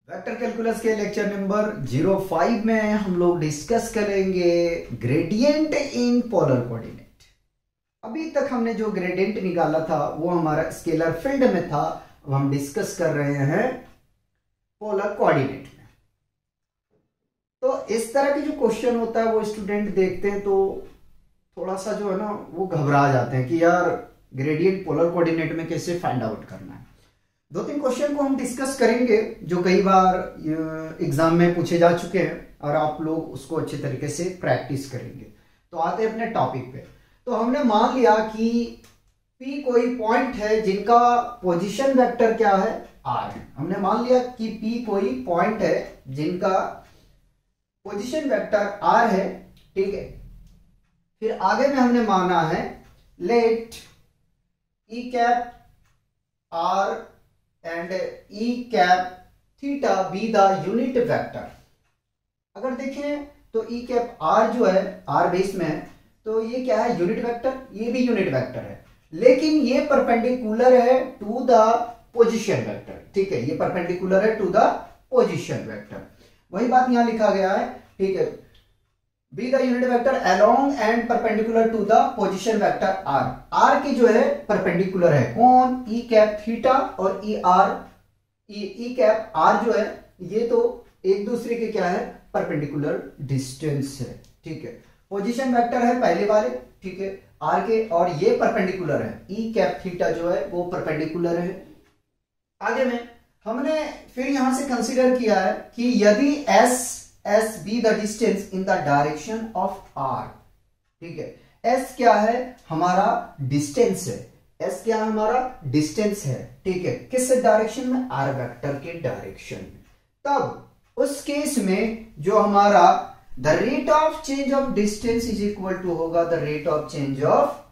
Vector calculus के lecture number 05 में हम लोग डिस्कस करेंगे ग्रेडियंट इन पोलर कोऑर्डिनेट। अभी तक हमने जो ग्रेडियंट निकाला था वो हमारा स्केलर फील्ड में था। अब हम डिस्कस कर रहे हैं पोलर कोऑर्डिनेट में। तो इस तरह की जो क्वेश्चन होता है वो स्टूडेंट देखते हैं तो थोड़ा सा जो है ना वो घबरा जाते हैं कि यार ग्रेडियंट पोलर कोऑर्डिनेट में कैसे फाइंड आउट करना है। दो तीन क्वेश्चन को हम डिस्कस करेंगे जो कई बार एग्जाम में पूछे जा चुके हैं और आप लोग उसको अच्छे तरीके से प्रैक्टिस करेंगे। तो आते हैं अपने टॉपिक पे। तो हमने मान लिया कि P कोई पॉइंट है जिनका पोजीशन वेक्टर क्या है R है। हमने मान लिया कि P कोई पॉइंट है जिनका पोजीशन वेक्टर R है, ठीक है। फिर आगे में हमने माना है let E cap R and E cap theta be the unit vector. अगर देखें तो E कैप R जो है R बेस में है तो ये क्या है, यूनिट वेक्टर। ये भी यूनिट वेक्टर है लेकिन ये परपेंडिकुलर है टू द पोजीशन वेक्टर, ठीक है। ये परपेंडिकुलर है टू द पोजीशन वेक्टर। वही बात यहां लिखा गया है, ठीक है। Be the unit vector along and perpendicular to the position vector R। R की जो है परपेंडिकुलर है कौन, E कैप थीटा और E कैप R जो है ये तो एक दूसरे के क्या है, परपेंडिकुलर डिस्टेंस है, ठीक है। पोजीशन वेक्टर है पहले वाले, ठीक है, R के, और ये परपेंडिकुलर है। E कैप थीटा जो है वो परपेंडिकुलर है। आगे में हमने फिर यहां से कंसीडर किया है कि यदि S be the distance in the direction of R, ठीक है। S क्या है, हमारा डिस्टेंस है। S क्या है, हमारा डिस्टेंस है, ठीक है। किस डायरेक्शन में, R वेक्टर के डायरेक्शन में। तब उस केस में जो हमारा the rate of change of distance is equal to होगा the rate of change of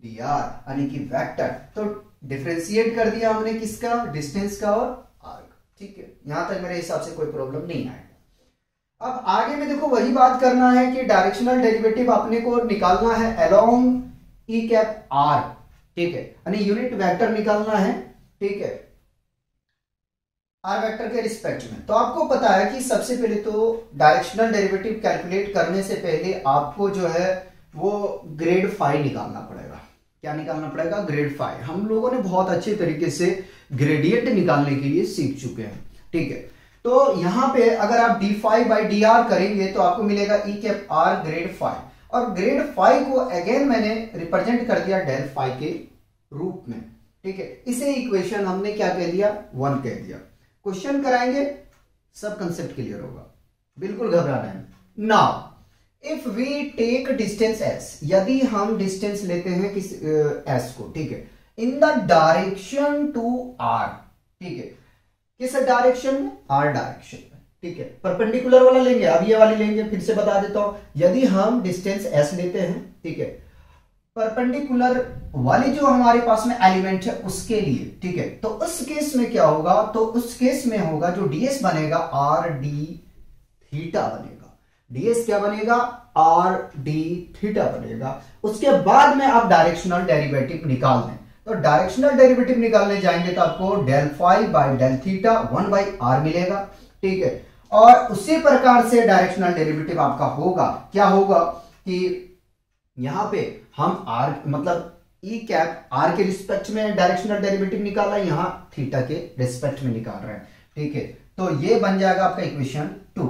dr, यानी कि वेक्टर। तो डिफरेंशिएट कर दिया हमने किसका, डिस्टेंस का और R का, ठीक है। यहां तक मेरे हिसाब से कोई प्रॉब्लम नहीं आएगा। अब आगे में देखो वही बात करना है कि डायरेक्शनल डेरिवेटिव अपने को निकालना है अलोंग E कैप R, ठीक है, यानी यूनिट वेक्टर निकालना है, ठीक है, R वेक्टर के रिस्पेक्ट में। तो आपको पता है कि सबसे पहले तो डायरेक्शनल डेरिवेटिव कैलकुलेट करने से पहले आपको जो है वो ग्रेड फाई निकालना पड़ेगा। क्या निकालना पड़ेगा, ग्रेड फाई। हम लोगों ने बहुत अच्छे तरीके से ग्रेडियंट निकालने के लिए सीख चुके हैं, ठीक है। तो यहां पे अगर आप d phi by d r करेंगे तो आपको मिलेगा E cap R grad phi, और ग्रेड फाई को अगेन मैंने रिप्रेजेंट कर दिया डेल फाई के रूप में, ठीक है। इसे इक्वेशन हमने क्या कह दिया, 1 कह दिया। क्वेश्चन कराएंगे सब कंसेप्ट क्लियर होगा, बिल्कुल घबराना है। Now if we take distance S, यदि हम डिस्टेंस लेते हैं किस S को, ठीक है, in the direction to R, ठीक है, किस डायरेक्शन में, R डायरेक्शन में, ठीक है। परपेंडिकुलर वाला लेंगे, अब ये वाली लेंगे। फिर से बता देता हूं, यदि हम डिस्टेंस S लेते हैं, ठीक है, परपेंडिकुलर वाली जो हमारे पास में एलिमेंट है उसके लिए, ठीक है, तो उस केस में क्या होगा, तो उस केस में होगा जो ds बनेगा R d थीटा बनेगा। ds क्या बनेगा, R d थीटा बनेगा। उसके बाद में आप डायरेक्शनल डेरिवेटिव निकाल दें। तो डायरेक्शनल डेरिवेटिव निकालने जाएंगे तो आपको del phi by del theta 1 by R मिलेगा, ठीक है। और उसी प्रकार से डायरेक्शनल डेरिवेटिव आपका होगा, क्या होगा कि यहां पे हम R मतलब E कैप R के रिस्पेक्ट में डायरेक्शनल डेरिवेटिव निकाला, यहां थीटा के रिस्पेक्ट में निकाल रहे हैं, ठीक है। तो ये बन जाएगा आपका इक्वेशन 2।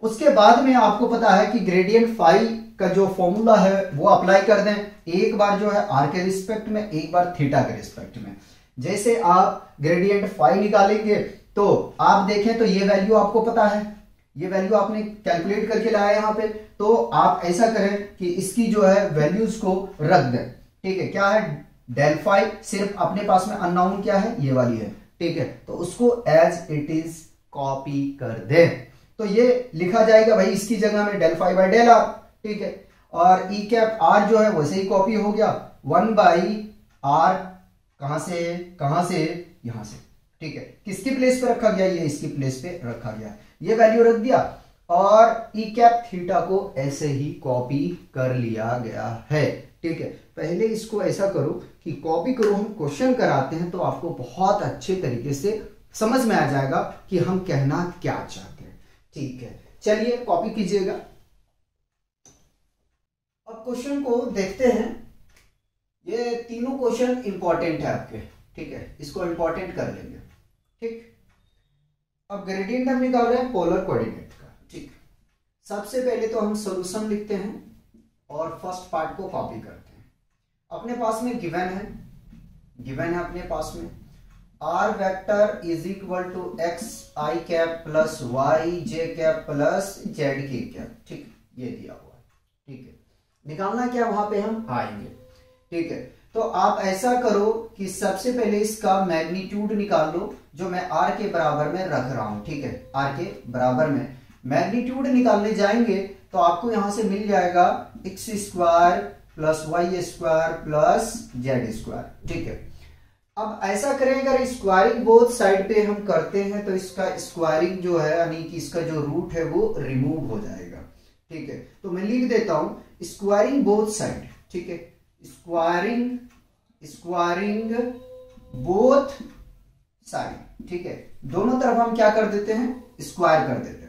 उसके बाद में आपको पता है कि ग्रेडियंट फाई का जो फॉर्मूला है वो अप्लाई कर दें, एक बार जो है R के रिस्पेक्ट में, एक बार थीटा के रिस्पेक्ट में। जैसे आप ग्रेडियंट फाई निकालेंगे तो आप देखें तो ये वैल्यू आपको पता है, ये वैल्यू आपने कैलकुलेट करके लाया यहां पे। तो आप ऐसा करें कि इसकी जो है वैल्यूज को रख दें, ठीक है। क्या है, डेल फाई, सिर्फ अपने पास में अननोन क्या है, ये वाली है, ठीक है। तो उसको एज इट इज कॉपी कर दें। तो ये लिखा जाएगा भाई इसकी जगह में del phi by del R, ठीक है। और E कैप R जो है वैसे ही कॉपी हो गया 1 बाई R, कहां से यहां से, ठीक है। किसकी प्लेस पे रखा गया, ये इसकी प्लेस पे रखा गया, ये वैल्यू रख दिया और E कैप थीटा को ऐसे ही कॉपी कर लिया गया है, ठीक है। पहले इसको ऐसा करो कि कॉपी करो, हम क्वेश्चन कराते हैं तो आपको बहुत अच्छे तरीके से समझ में आ जाएगा कि हम कहना क्या चाहते हैं। ठीक है, चलिए कॉपी कीजिएगा। अब क्वेश्चन को देखते हैं। ये तीनों क्वेश्चन इंपॉर्टेंट है आपके, ठीक है, इसको इंपॉर्टेंट कर लेंगे। ठीक, अब ग्रेडियंट हम निकाल रहे हैं पोलर कोऑर्डिनेट का। ठीक, सबसे पहले तो हम सॉल्यूशन लिखते हैं और फर्स्ट पार्ट को कॉपी करते हैं। अपने पास में गिवन है अपने पास में r vector is equal to x i cap plus y j cap plus z की कैप। ठीक, ये दिया हुआ है। ठीक है, निकालना क्या वहां पे हम आएंगे। ठीक है, तो आप ऐसा करो कि सबसे पहले इसका मैग्नीट्यूड निकाल लो, जो मैं आर के बराबर में रख रहा हूं। ठीक है, आर के बराबर में मैग्नीट्यूड निकालने जाएंगे तो आपको यहां से मिल जाएगा x square plus y square plus z square. ठीक है, अब ऐसा करें, अगर स्क्वायरिंग बोथ साइड पे हम करते हैं तो इसका स्क्वायरिंग जो है यानी कि इसका जो रूट है वो रिमूव हो जाएगा। ठीक है, तो मैं लिख देता हूं स्क्वायरिंग बोथ साइड। ठीक है, स्क्वायरिंग बोथ साइड। ठीक है, दोनों तरफ हम क्या कर देते हैं, स्क्वायर कर देते हैं।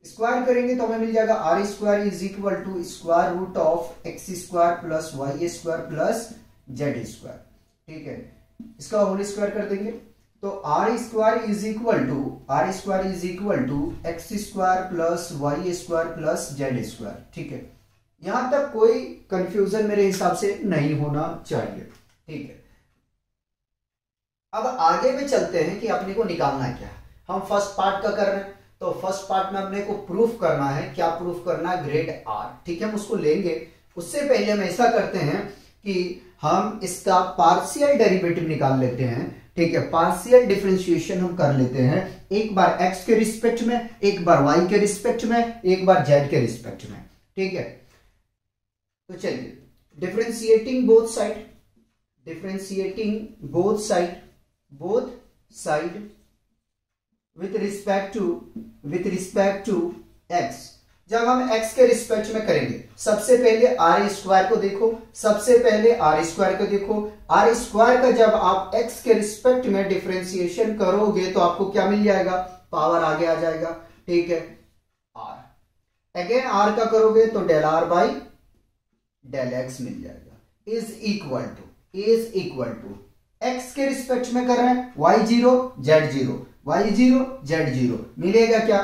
स्क्वायर करेंगे तो हमें मिल जाएगा r square is equal to square root of x square plus y square plus z square. ठीक है, इसका होल स्क्वायर कर देंगे तो are square is equal to x square plus y square plus z square. ठीक है, यहां तक कोई कंफ्यूजन मेरे हिसाब से नहीं होना चाहिए। ठीक है, अब आगे में चलते हैं कि अपने को निकालना है क्या। हम फर्स्ट पार्ट का कर रहे हैं तो फर्स्ट पार्ट में अपने को प्रूफ करना है। क्या प्रूफ करना है, ग्रेड आर। ठीक है, हम उसको लेंगे। उससे पहले हम ऐसा करते हैं कि हम इसका पार्शियल डेरिवेटिव निकाल लेते हैं। ठीक है, पार्शियल डिफरेंशिएशन हम कर लेते हैं, एक बार x के रिस्पेक्ट में, एक बार y के रिस्पेक्ट में, एक बार z के रिस्पेक्ट में। ठीक है, तो चलिए differentiating both side with respect to x। जब हम x के रिस्पेक्ट में करेंगे, सबसे पहले आर स्क्वायर को देखो, आर स्क्वायर का जब आप x के रिस्पेक्ट में डिफरेंशिएशन करोगे तो आपको क्या मिल जाएगा, पावर आगे आ जाएगा। ठीक है, आर अगेन आर का करोगे तो del are by del X मिल जाएगा। इज इक्वल टू x के रिस्पेक्ट में कर रहे हैं y0 z0 मिलेगा क्या,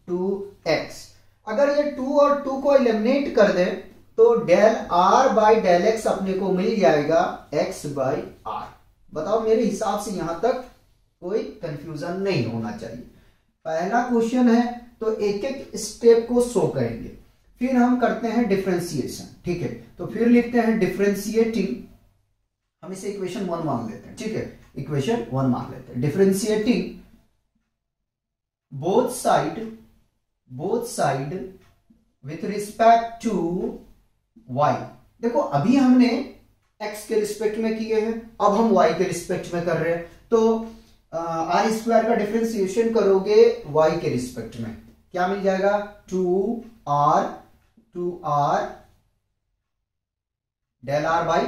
2x। अगर ये 2 और 2 को एलिमिनेट कर दें तो del are by del x अपने को मिल जाएगा x बाई आर। बताओ, मेरे हिसाब से यहां तक कोई कंफ्यूजन नहीं होना चाहिए। पहला क्वेश्चन है तो एक एक स्टेप को शो करेंगे, फिर हम करते हैं डिफरेंशिएशन। ठीक है, तो फिर लिखते हैं डिफरेंशिएटिंग, हम इसे इक्वेशन 1 मान लेते हैं। ठीक है, इक्वेशन 1 मान लेते हैं। Differentiating both side with respect to y। देखो अभी हमने x के रिस्पेक्ट में किए हैं, अब हम y के रिस्पेक्ट में कर रहे हैं। तो आर स्क्वायर का डिफरेंशिएशन करोगे y के रिस्पेक्ट में, क्या मिल जाएगा, 2r del are by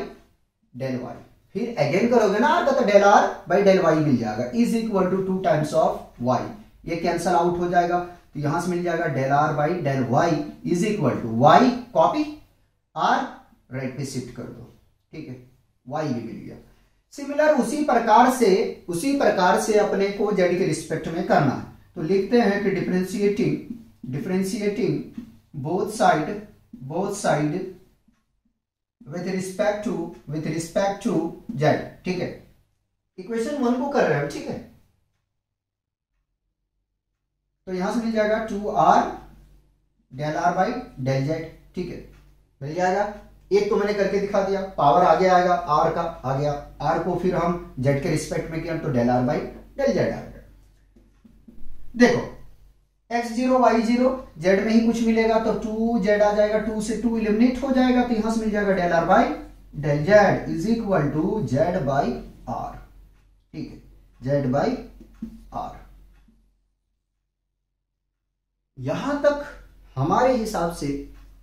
del Y. फिर अगेन करोगे ना आर का तो del are by del Y मिल जाएगा, is equal to 2 times of y। ये कैंसल आउट हो जाएगा तो यहां से मिल जाएगा del are by del Y is equal to y copy, R right पे शिफ्ट कर दो। ठीक है, y भी मिल गया। सिमिलर उसी प्रकार से अपने को z के रिस्पेक्ट में करना है। तो लिखते हैं कि differentiating both side with respect to z। ठीक है, इक्वेशन 1 को कर रहे हैं। ठीक है, तो यहां से मिल जाएगा 2r del are by del z। ठीक है, मिल जाएगा। एक तो मैंने करके दिखा दिया, पावर आगे आएगा, आर का आ गया, आर को फिर हम z के रिस्पेक्ट में किया तो del are by del z आ गया। देखो x0 y0 z में ही कुछ मिलेगा तो 2z आ जाएगा, 2 से 2 एलिमिनेट हो जाएगा तो यहां से मिल जाएगा del are by del z is equal to z by are. ठीक है, z बाई आर। यहां तक हमारे हिसाब से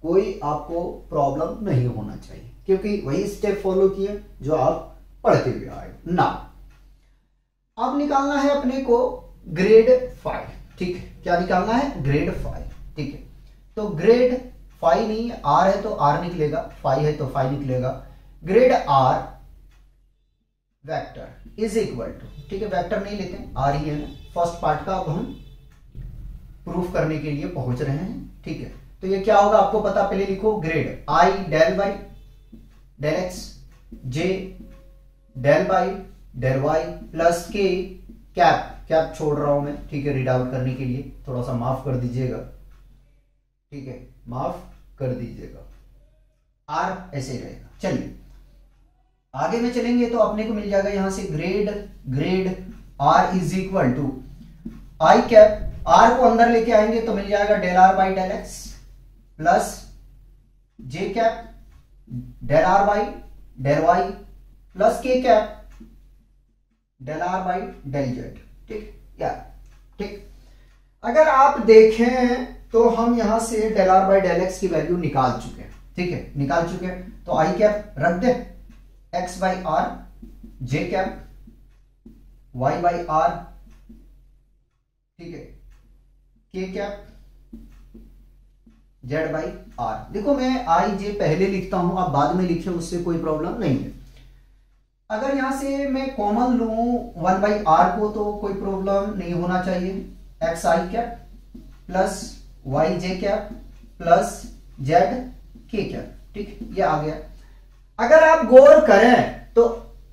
कोई आपको प्रॉब्लम नहीं होना चाहिए, क्योंकि वही स्टेप फॉलो किए जो आप पढ़ते हुए आए ना। अब निकालना है अपने को ग्रेड 5, ठीक है। क्या निकालना है? ग्रेड 5, ठीक है। तो ग्रेड 5 नहीं, आर है तो आर निकलेगा, 5 है तो 5 निकलेगा। Grad r vector is equal to, ठीक है, वेक्टर नहीं लेते हैं, आर ही है ना। फर्स्ट पार्ट का अब हम प्रूफ करने के लिए पहुंच रहे हैं, ठीक है। तो ये क्या होगा आपको पता, पहले लिखो grad i del by del x j del by del Y plus के कैप, कैप छोड़ रहा हूं मैं, ठीक है, रीड आउट करने के लिए थोड़ा सा माफ कर दीजिएगा, ठीक है, माफ कर दीजिएगा। आर ऐसे रहेगा। चलिए आगे में चलेंगे तो अपने को मिल जाएगा यहां से grad R is equal to I cap, R को अंदर लेके आएंगे तो मिल जाएगा del are by del x plus J cap del are by del Y plus के cap del are by del Z, ठीक या ठीक। अगर आप देखें तो हम यहां से del are by del x की वैल्यू निकाल चुके हैं, ठीक है, निकाल चुके हैं। तो आई कैप रख दे, X by are, J cap Y by are, ठीक है, के कैप जेड बाई आर। देखो मैं आई जे पहले लिखता हूं, आप बाद में लिखे, उससे कोई प्रॉब्लम नहीं है। अगर यहां से मैं कॉमन लूं 1 बाई आर को तो कोई प्रॉब्लम नहीं होना चाहिए। X i cap plus y j cap plus z k cap, ठीक, ये आ गया। अगर आप गौर करें तो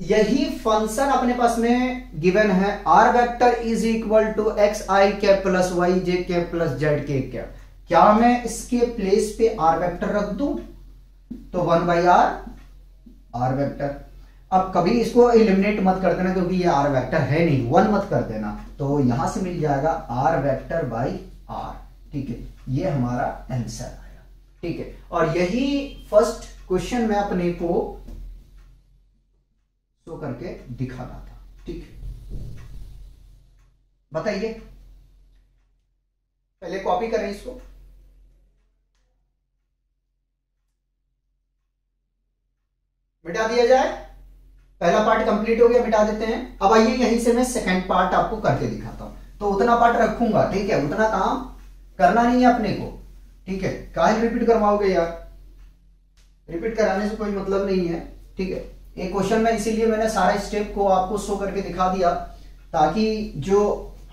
यही फंक्शन अपने पास में गिवन है, r vector is equal to x i cap plus y j cap plus z k cap. क्या मैं इसके प्लेस पे आर वेक्टर रख दूं तो 1 बाई आर वेक्टर। अब कभी इसको एलिमिनेट मत कर देना क्योंकि ये आर वेक्टर है नहीं, 1 मत कर देना, तो यहां से मिल जाएगा आर वेक्टर बाई आर, ठीक है, ये हमारा आंसर आया, ठीक है। और यही फर्स्ट क्वेश्चन में अपने को शो करके दिखाना था, ठीक है। बताइए, पहले कॉपी करें इसको, मिटा दिया जाए। पहला पार्ट कंप्लीट हो गया, मिटा देते हैं। अब आइए यहीं से मैं सेकंड पार्ट आपको करके दिखाता हूं। तो उतना पार्ट रखूंगा, ठीक है, उतना काम करना नहीं है अपने को, ठीक है। काहे रिपीट करवाओगे यार, रिपीट कराने से कोई मतलब नहीं है, ठीक है। एक क्वेश्चन में इसीलिए मैंने सारे स्टेप को आपको शो करके दिखा दिया ताकि जो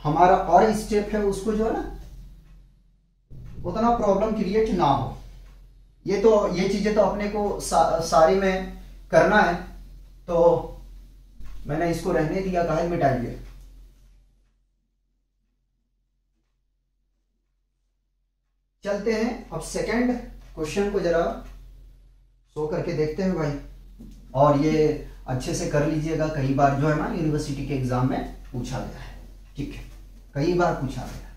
हमारा और स्टेप है उसको जो है ना उतना प्रॉब्लम क्रिएट ना हो। ये चीजें तो अपने को सारी में करना है, तो मैंने इसको रहने दिया, काहे मिटाइए। चलते हैं अब सेकंड क्वेश्चन को जरा शो करके देखते हैं भाई, और ये अच्छे से कर लीजिएगा। कई बार जो है ना यूनिवर्सिटी के एग्जाम में पूछा गया है, ठीक है, कई बार पूछा गया है।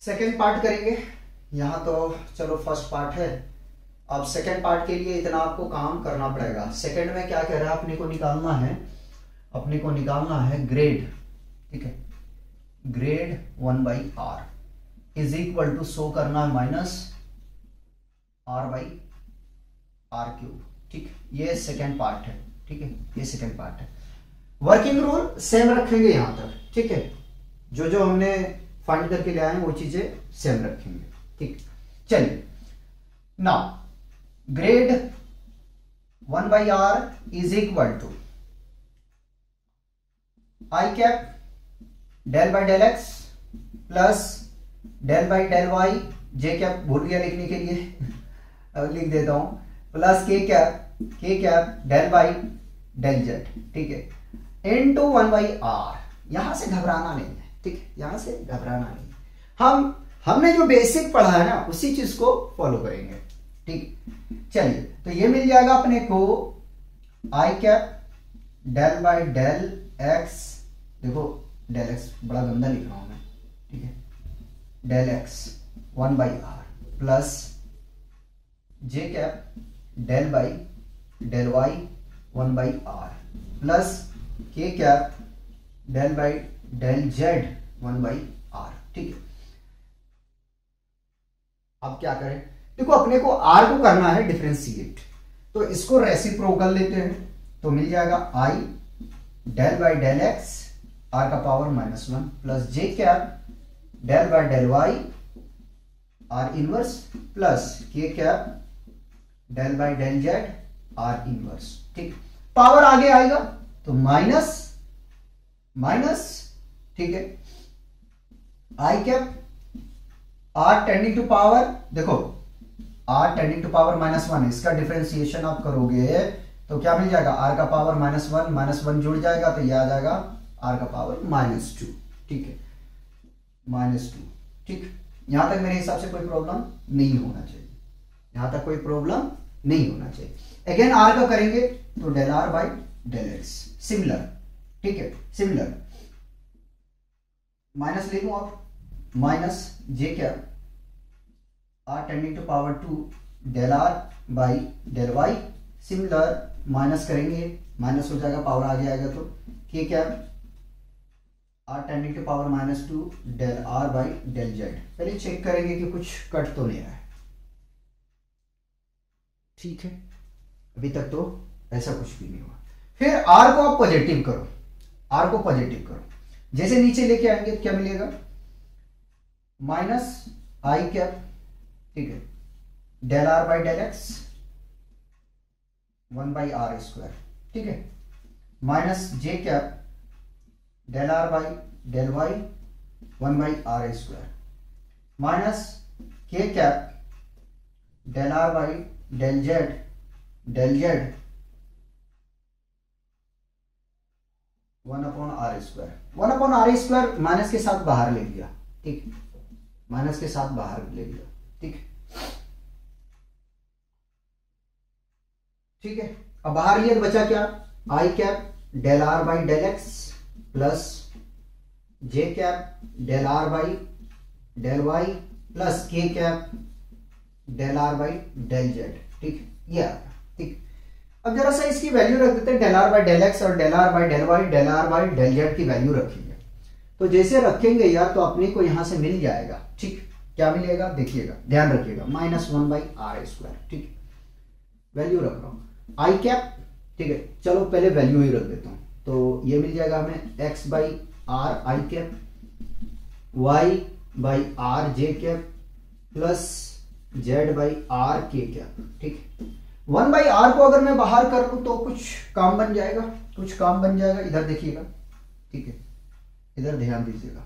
सेकंड पार्ट करेंगे, यहां तो चलो फर्स्ट पार्ट है, अब सेकंड पार्ट के लिए इतना आपको काम करना पड़ेगा। सेकंड में क्या कह रहा है, अपने को निकालना है ग्रेड, ठीक है, grad 1 by r is equal to show करना है minus r by r cube, ठीक, ये सेकंड पार्ट है, ठीक है, ये सेकंड पार्ट है। वर्किंग रूल सेम रखेंगे यहां तक, ठीक है, जो हमने फाइंड करके ले आए वो चीजें सेम रखेंगे, ठीक। चलिए now grad 1 by r is equal to I cap del by del x plus del by del y, j cap भूल गया लिखने के लिए अब लिख देता हूं, प्लस के cap del by del Z, ठीक है, इनटू 1 बाई आर। यहां से घबराना नहीं है, ठीक है, यहां से घबराना नहीं है। हमने जो बेसिक पढ़ा है ना उसी चीज को फॉलो करेंगे, ठीक। चलिए तो ये मिल जाएगा अपने को I cap del by del X, देखो डेल एक्स बड़ा गंदा लिख रहा हूं मैं, ठीक है, del X 1 by R plus J cap del by del Y 1 by R plus के cap del by del Z 1 by are, ठीक है। अब क्या करें, देखो अपने को आर को करना है डिफरेंशिएट, तो इसको रेसिप्रोकल लेते हैं, तो मिल जाएगा I del by del X R का power -1 plus J cap del by del Y R inverse plus के cap del by del Z R inverse. ठीक, पावर आगे आएगा तो माइनस माइनस, ठीक है, I cap R tending to power, देखो R tending to power -1, इसका differentiation आप करोगे तो क्या मिल जाएगा, आर का पावर -1 जुड़ जाएगा तो यह आ जाएगा आर का पावर -2। ठीक है, -2। ठीक, यहां तक मेरे हिसाब से कोई प्रॉब्लम नहीं होना चाहिए, यहां तक कोई प्रॉब्लम नहीं होना चाहिए। अगेन आर का करेंगे तो del are by del x, similar. ठीक है, सिमिलर, माइनस ले लूं आप, माइनस जे क्या r tending to power 2 del are by del y, similar minus करेंगे माइनस हो जाएगा, पावर आगे आएगा तो के क्या r tending to power -2 del are by del z. पहले चेक करेंगे कि कुछ कट तो नहीं रहा है। ठीक है, अभी तक तो ऐसा कुछ भी नहीं हुआ। फिर आर को आप पॉजिटिव करो, आर को पॉजिटिव करो, जैसे नीचे लेके आएंगे तो क्या मिलेगा, माइनस आई कैप, ठीक है, del are by del X 1 by R square. ठीक है, minus J cap del are by del Y 1 by R square, minus K cap del are by del Z 1/r square. 1/r square minus के साथ बाहर ले लिया। ठीक, minus के साथ बाहर ले लिया। ठीक, ठीक है, अब बाहर लिया तो बचा क्या, I cap del are by del x plus J cap del are by del Y plus के cap del are by del Z. ठीक, ये आ गया। ठीक, अब जरा सा इसकी वैल्यू रख देते हैं, del are by del X और del are by del Y, del are by del Z की वैल्यू रखेंगे। तो जैसे रखेंगे यार तो अपने को यहां से मिल जाएगा। ठीक, क्या मिलेगा देखिएगा, ध्यान रखिएगा, -1 बाई आर स्क्वायर। ठीक, वैल्यू रख रहा हूं आई कैप। ठीक है, चलो पहले वैल्यू ही रख देता हूं, तो ये मिल जाएगा हमें x by r i cap, y by R J cap plus z by r k cap. ठीक, 1 बाई आर को अगर मैं बाहर कर लूं तो कुछ काम बन जाएगा, कुछ काम बन जाएगा। इधर देखिएगा, ठीक है, इधर ध्यान दीजिएगा।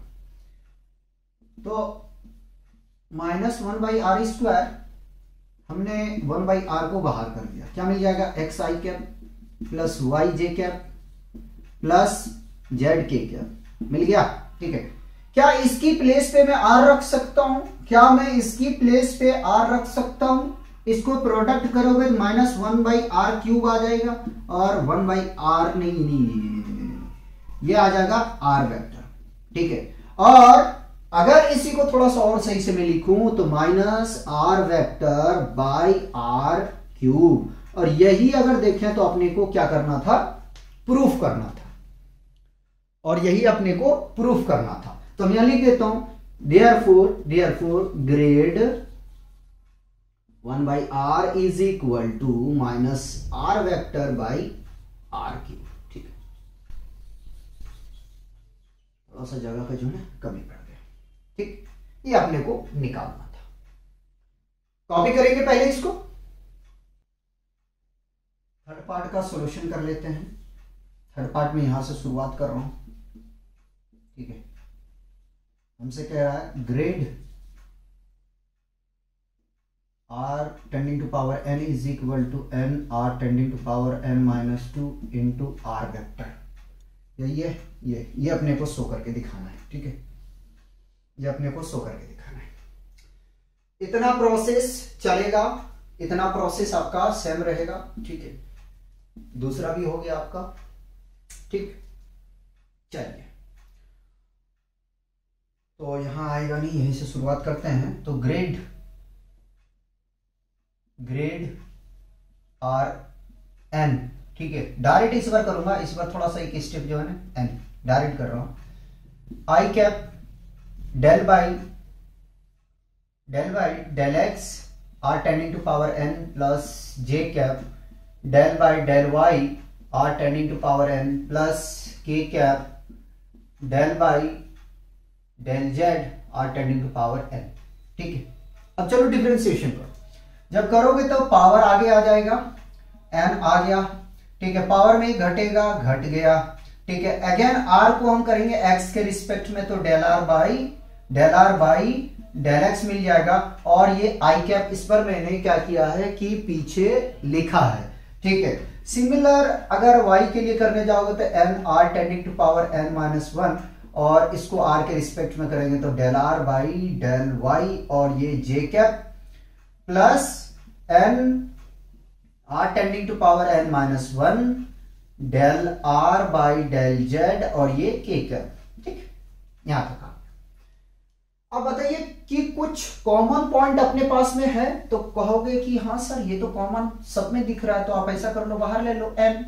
तो -1 बाई आर स्क्वायर हमने 1 बाई आर को बाहर कर दिया, क्या मिल जाएगा, x i cap plus y j cap plus z k cap मिल गया। ठीक है, क्या इसकी प्लेस पे मैं आर रख सकता हूं, क्या मैं इसकी प्लेस पे आर रख सकता हूं, इसको प्रोडक्ट करोगे तो -1 बाई आर क्यूब आ जाएगा और 1 बाई आर नहीं, ये आ जाएगा आर वेक्टर। ठीक है, और अगर इसी को थोड़ा सा और सही से मैं लिखूं तो -r vector by r cube, और यही अगर देखें तो अपने को क्या करना था, प्रूफ करना था, और यही अपने को प्रूफ करना था। तो मैं लिख देता हूं therefore grad 1 by r is equal to -r vector by r cube. ठीक है, थोड़ा सा जगह का जो है कमी पड़ गया। ठीक, ये अपने को निकालना था। कॉपी करेंगे पहले इसको, थर्ड पार्ट का सॉल्यूशन कर लेते हैं। थर्ड पार्ट में यहां से शुरुआत कर रहा हूं। ठीक है, हमसे कह रहा है grad r tending to power n is equal to n r tending to power n-2 into r vector. ये अपने को शो करके दिखाना है। ठीक है, ये अपने को शो करके दिखाना है। इतना प्रोसेस चलेगा, इतना प्रोसेस आपका सेम रहेगा। ठीक है, दूसरा भी हो गया आपका। ठीक, चलिए, तो यहां आएगा नहीं, यहीं से शुरुआत करते हैं। तो ग्रेड आर एन। ठीक है, डायरेक्ट इस बार करूंगा, इस बार थोड़ा सा एक स्टेप जो है ना एन डायरेक्ट कर रहा हूं। I cap del by del X R tending to power N plus J cap del by del Y R tending to power N plus के cap del by del Z R tending to power N. ठीक है, अब चलो differentiation करो। जब करोगे तो power आगे आ जाएगा, एन आ गया। ठीक है, पावर में घटेगा, घट गया। ठीक है, अगेन आर को हम करेंगे एक्स के रिस्पेक्ट में, तो del are by del X मिल जाएगा। और ये आई कैप इस पर मैंने क्या किया है कि पीछे लिखा है। ठीक है, सिमिलर अगर y के लिए करने जाओगे तो N R tending to power N minus one, और इसको r के रिस्पेक्ट में करेंगे तो del are by del Y, और ये J cap plus N are tending to power N minus one del are by del Z, और ये के कैप। ठीक, यहां तक। अब बताइए कि कुछ कॉमन पॉइंट अपने पास में है, तो कहोगे कि हाँ सर ये तो कॉमन सब में दिख रहा है, तो आप ऐसा कर लो, बाहर ले लो N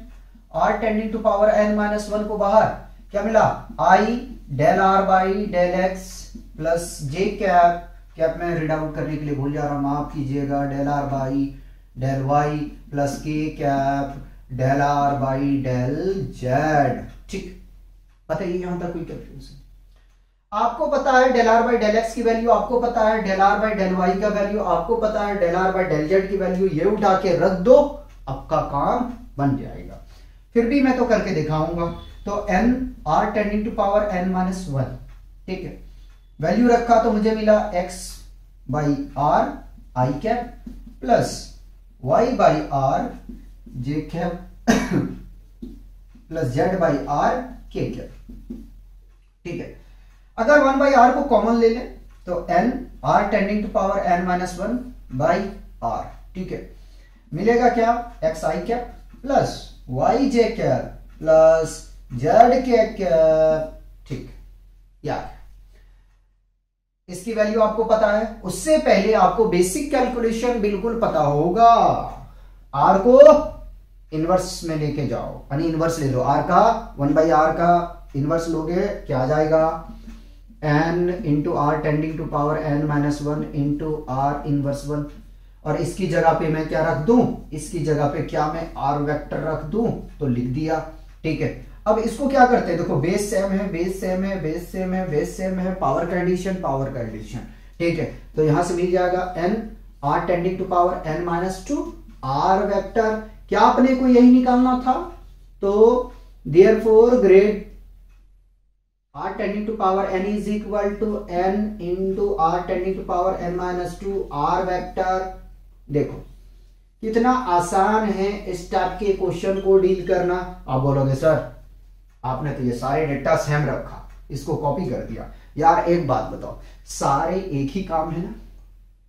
are tending to power N minus one को बाहर, क्या मिला I del are by del x plus J cap में रीड आउट करने के लिए भूल जा रहा हूं, माफ कीजिएगा, del are by del Y plus के cap del are by del Z. ठीक, बताइए यहां तक कोई कंफ्यूजन? आपको पता है del are by del x की वैल्यू, आपको पता है del are by del y का वैल्यू, आपको पता है del are by del Z की वैल्यू, ये उठा के रख दो, आपका काम बन जाएगा। फिर भी मैं तो करके दिखाऊंगा। तो N R tending to power N minus one, ठीक है, वैल्यू रखा तो मुझे मिला x by r i cap plus y by R J cap plus z by r k cap. ठीक है, अगर 1 बाई आर को कॉमन ले लें तो N R tending to power N minus one by are. ठीक है, मिलेगा क्या, x i cap plus y j cap plus z k cap. ठीक, यार इसकी वैल्यू आपको पता है। उससे पहले आपको बेसिक कैलकुलेशन बिल्कुल पता होगा। आर को इनवर्स में लेके जाओ, यानी इनवर्स ले लो आर का, 1 बाई आर का इनवर्स लोगे क्या आ जाएगा, n into r tending to power N minus one into r inverse one. और इसकी जगह पे मैं क्या रख दूं, इसकी जगह पे क्या मैं आर वेक्टर रख दूं, तो लिख दिया। ठीक है, अब इसको क्या करते हैं, देखो बेस सेम है, बेस सेम है, बेस सेम है, बेस सेम है, पावर का एडिशन। ठीक है, तो यहां से मिल जाएगा n are tending to power N minus two r vector. क्या अपने को यही निकालना था, तो therefore grad r tending to power n is equal to n into r tending to power n minus 2 r vector. देखो कितना आसान है इस टाइप के क्वेश्चन को डील करना। आप बोलोगे सर आपने तो ये सारे डेटा सेम रखा, इसको कॉपी कर दिया। यार एक बात बताओ, सारे एक ही काम है ना,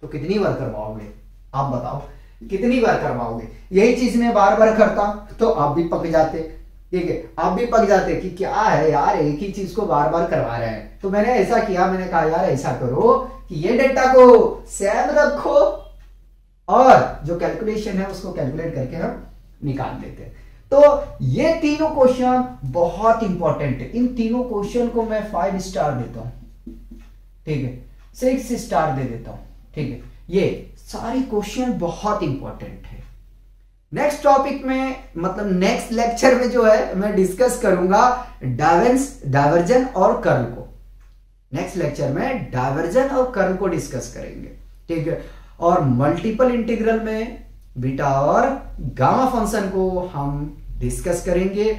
तो कितनी बार करवाओगे, आप बताओ कितनी बार करवाओगे। यही चीज मैं बार बार करता तो आप भी पक जाते। ठीक है, आप भी पक जाते कि क्या है यार एक ही चीज को बार बार करवा रहे हैं। तो मैंने ऐसा किया, मैंने कहा यार ऐसा करो कि ये डेटा को सेम रखो और जो कैलकुलेशन है उसको कैलकुलेट करके हम निकाल लेते हैं। तो ये तीनों क्वेश्चन बहुत इंपॉर्टेंट है। इन तीनों क्वेश्चन को मैं 5 स्टार देता हूं, ठीक है, 6 स्टार दे देता हूं। ठीक है, ये सारे क्वेश्चन बहुत इंपॉर्टेंट है। नेक्स्ट टॉपिक में, मतलब नेक्स्ट लेक्चर में जो है मैं डिस्कस करूंगा डायवर्जन और कर्ल को। नेक्स्ट लेक्चर में डायवर्जन और कर्ल को डिस्कस करेंगे। ठीक है, और मल्टीपल इंटीग्रल में बीटा और गामा फंक्शन को हम डिस्कस करेंगे।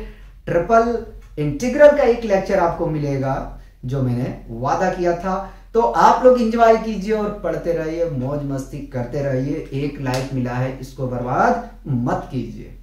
ट्रिपल इंटीग्रल का एक लेक्चर आपको मिलेगा जो मैंने वादा किया था। तो आप लोग एंजॉय कीजिए और पढ़ते रहिए, मौज मस्ती करते रहिए। एक लाइक मिला है, इसको बर्बाद मत कीजिए।